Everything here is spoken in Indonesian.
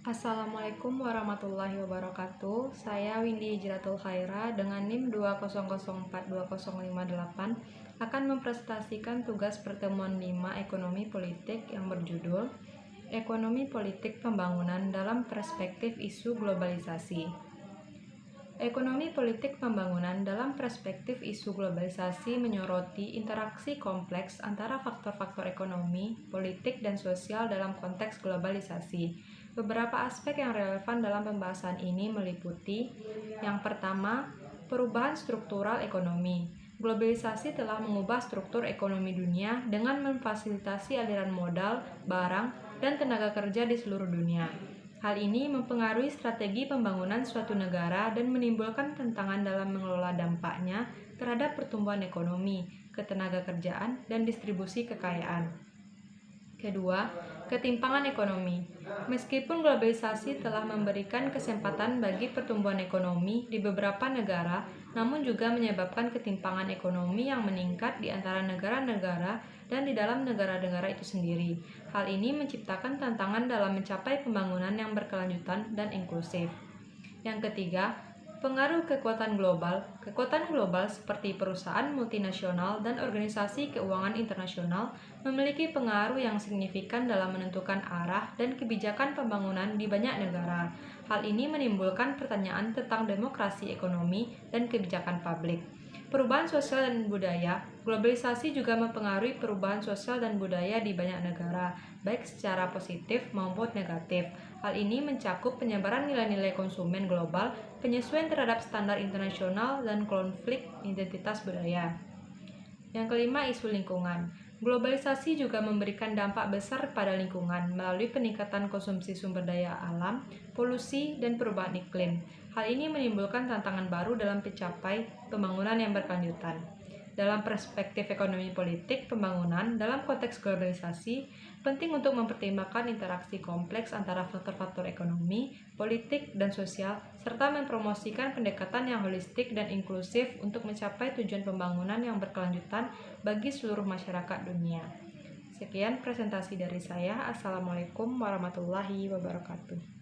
Assalamualaikum warahmatullahi wabarakatuh. Saya Windy Hijratul Khaira dengan NIM 200420058 akan mempresentasikan tugas pertemuan 5 Ekonomi Politik yang berjudul Ekonomi Politik Pembangunan dalam Perspektif Isu Globalisasi. Ekonomi politik pembangunan dalam perspektif isu globalisasi menyoroti interaksi kompleks antara faktor-faktor ekonomi, politik, dan sosial dalam konteks globalisasi. Beberapa aspek yang relevan dalam pembahasan ini meliputi: yang pertama, perubahan struktural ekonomi. Globalisasi telah mengubah struktur ekonomi dunia dengan memfasilitasi aliran modal, barang, dan tenaga kerja di seluruh dunia. Hal ini mempengaruhi strategi pembangunan suatu negara dan menimbulkan tantangan dalam mengelola dampaknya terhadap pertumbuhan ekonomi, ketenagakerjaan, dan distribusi kekayaan. Kedua, ketimpangan ekonomi. Meskipun globalisasi telah memberikan kesempatan bagi pertumbuhan ekonomi di beberapa negara, namun juga menyebabkan ketimpangan ekonomi yang meningkat di antara negara-negara dan di dalam negara-negara itu sendiri. Hal ini menciptakan tantangan dalam mencapai pembangunan yang berkelanjutan dan inklusif. Yang ketiga, pengaruh kekuatan global. Kekuatan global seperti perusahaan multinasional dan organisasi keuangan internasional memiliki pengaruh yang signifikan dalam menentukan arah dan kebijakan pembangunan di banyak negara. Hal ini menimbulkan pertanyaan tentang demokrasi ekonomi dan kebijakan publik. Perubahan sosial dan budaya. Globalisasi juga mempengaruhi perubahan sosial dan budaya di banyak negara, baik secara positif maupun negatif. Hal ini mencakup penyebaran nilai-nilai konsumen global, penyesuaian terhadap standar internasional, dan konflik identitas budaya. Yang kelima, isu lingkungan. Globalisasi juga memberikan dampak besar pada lingkungan melalui peningkatan konsumsi sumber daya alam, polusi, dan perubahan iklim. Hal ini menimbulkan tantangan baru dalam mencapai pembangunan yang berkelanjutan. Dalam perspektif ekonomi politik pembangunan dalam konteks globalisasi, penting untuk mempertimbangkan interaksi kompleks antara faktor-faktor ekonomi, politik, dan sosial, serta mempromosikan pendekatan yang holistik dan inklusif untuk mencapai tujuan pembangunan yang berkelanjutan bagi seluruh masyarakat dunia. Sekian presentasi dari saya. Assalamualaikum warahmatullahi wabarakatuh.